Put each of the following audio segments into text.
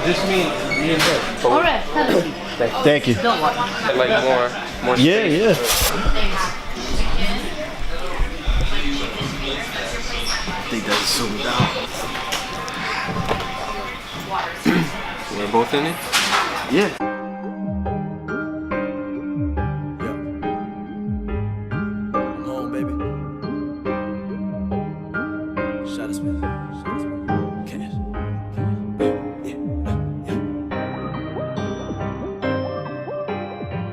Just me and her. All right. Thank you. Don't worry. Like more. Yeah, yeah. Thanks. I think that's zoomed out. We're both in it? Yeah. Come on, baby. Shut us, man.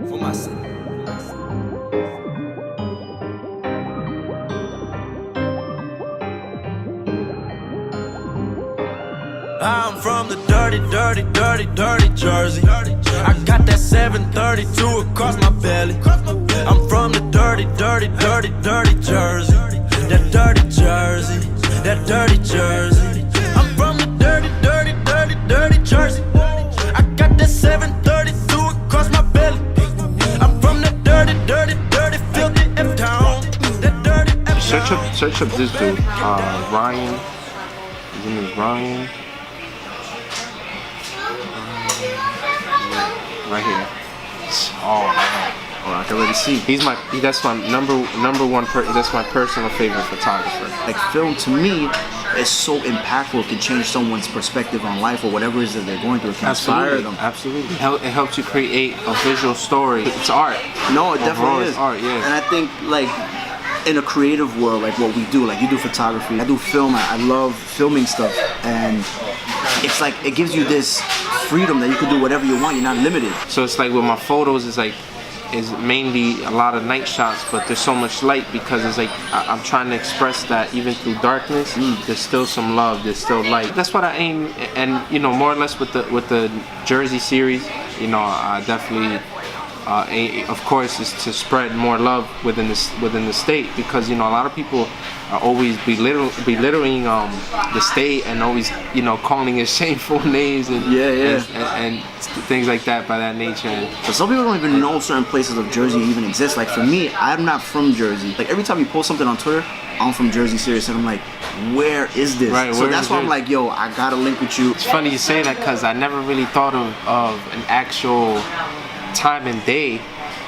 For my son. I'm from the dirty Jersey. I got that 732 across my belly. I'm from the dirty Jersey. That dirty Jersey. That dirty Jersey. I'm from the dirty Jersey. I got that 732 across my belly. I'm from the dirty filthy F-town. That dirty F-town. Search up this dude, Ryan. His name is Ryan. Right here. Oh man. Oh, I can already see. That's my number one. That's my personal favorite photographer. Like, film to me is so impactful. It can change someone's perspective on life or whatever it is that they're going through. It can inspire them. Absolutely. It helps you create a visual story. It's art. No, it definitely is. It's art, yeah. And I think, like, in a creative world, like what we do, like you do photography, I do film. I love filming stuff, and it's like it gives you this freedom that you can do whatever you want. You're not limited. So it's like with my photos, it's mainly a lot of night shots, but there's so much light because it's like I'm trying to express that even through darkness, there's still some love, there's still light. That's what I aim, and you know, more or less with the Jersey series, you know, I definitely. Of course, is to spread more love within the state, because you know a lot of people are always belittling the state and always, you know, calling it shameful names and and things like that by that nature. But some people don't even know certain places of Jersey even exist. Like for me, I'm not from Jersey. Like every time you post something on Twitter, I'm from Jersey serious, and I'm like, where is this? Right, so that's why I'm like, yo, I gotta link with you. It's funny you say that because I never really thought of an actual time and day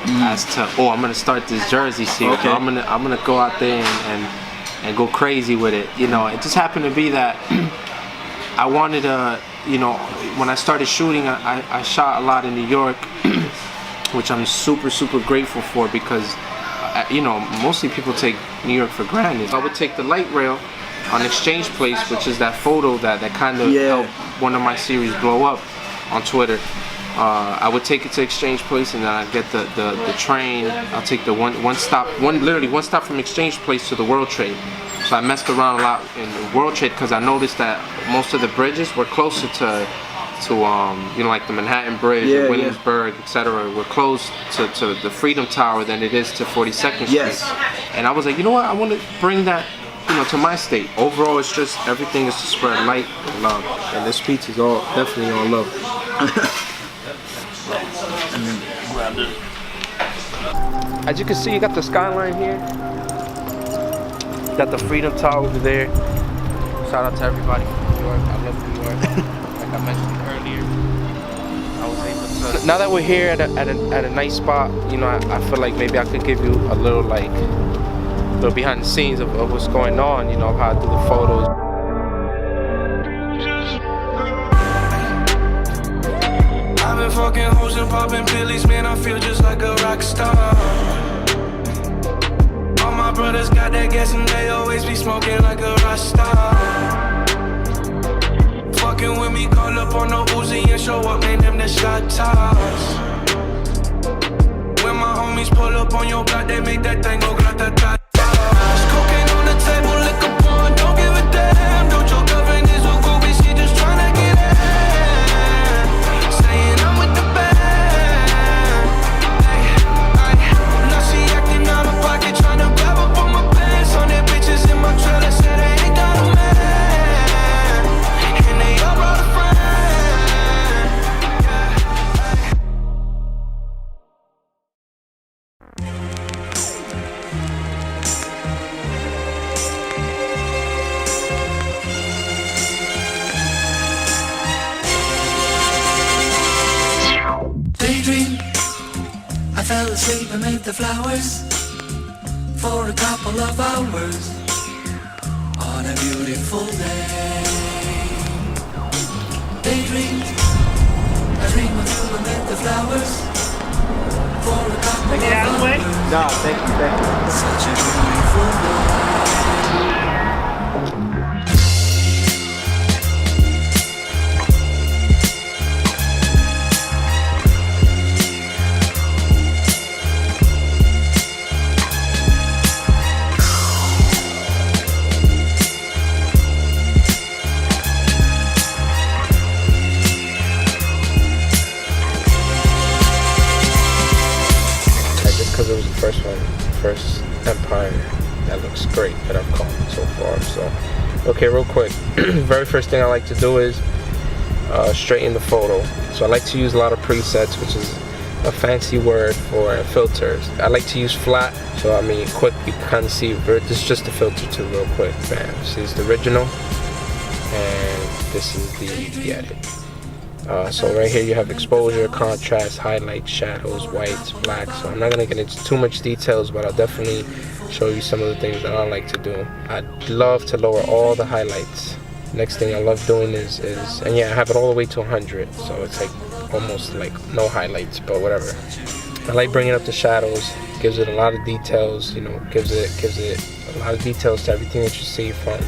as to, oh, I'm gonna start this Jersey series. Okay. I'm gonna go out there and go crazy with it. You know, it just happened to be that I wanted to, you know, when I started shooting, I shot a lot in New York, which I'm super grateful for, because you know, mostly people take New York for granted. I would take the light rail on Exchange Place, which is that photo that kind of helped one of my series blow up on Twitter. I would take it to Exchange Place, and then I'd get the train. I'll take the literally one stop from Exchange Place to the World Trade. So I messed around a lot in the World Trade because I noticed that most of the bridges were closer to you know, like the Manhattan Bridge, Williamsburg, etc. We're close to the Freedom Tower than it is to 42nd Street. And I was like, you know what? I want to bring that, you know, to my state. Overall, it's just everything is to spread light and love, and this speech is all definitely all love. As you can see, you got the skyline here. You got the Freedom Tower over there. Shout out to everybody from New York. I love New York. Like I mentioned earlier, I was able to. Now that we're here at a nice spot, you know, I feel like maybe I could give you a little behind the scenes of what's going on. You know, of how I do the photos. Fucking hoes and popping pillies, man, I feel just like a rock star. All my brothers got that gas and they always be smoking like a rock star. Fucking with me, call up on the Uzi and show up, man, them the shot toss. When my homies pull up on your block, they make that thing go grata-ta-ta. Cocaine on the table, liquor porn, don't give a damn. Don't your girlfriend is a groupie, she just tryna get in. Saying I'm with the band. Now she acting out of pocket, tryna grab up on my pants. On their bitches in my trailer, said they ain't got a man. And they all brought a friend. asleep amid the flowers for a couple of hours on a beautiful day. Daydream, I dream of you amid the flowers for a couple of hours. No, thank you. Such a beautiful day. Because it was the first one, first Empire that looks great that I've caught so far. So, okay, real quick, very first thing I like to do is straighten the photo. So I like to use a lot of presets, which is a fancy word for filters. I like to use flat, so I mean quick, you can kind of see, this is just a filter too real quick, bam. This is the original, and this is the edit. So right here you have exposure, contrast, highlights, shadows, whites, blacks. So I'm not gonna get into too much details, but I'll definitely show you some of the things that I like to do. I'd love to lower all the highlights. Next thing I love doing is and yeah, I have it all the way to 100, so it's like almost like no highlights, but whatever. I like bringing up the shadows, gives it a lot of details, you know, gives it a lot of details to everything that you see from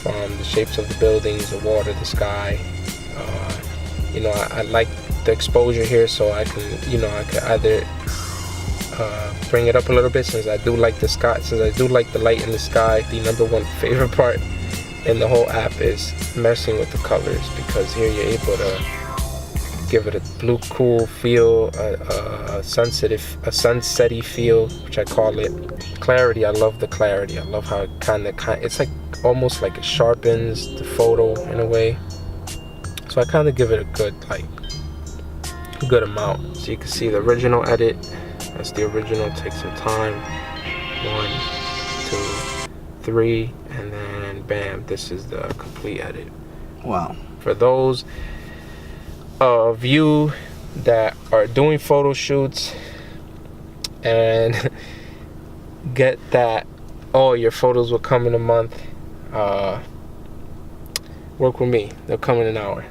the shapes of the buildings, the water, the sky. You know, I like the exposure here, so I can, you know, I could either bring it up a little bit, since I do like the sky, since I do like the light in the sky. The #1 favorite part in the whole app is messing with the colors, because here you're able to give it a blue cool feel, a sunsetty feel, which I call it. Clarity, I love the clarity. I love how it it's like almost like it sharpens the photo in a way. So I kind of give it a good amount. So you can see the original edit. That's the original. Take some time. 1, 2, 3, and then bam, this is the complete edit. Wow. For those of you that are doing photo shoots and get that, oh, your photos will come in a month, work with me. They'll come in an hour.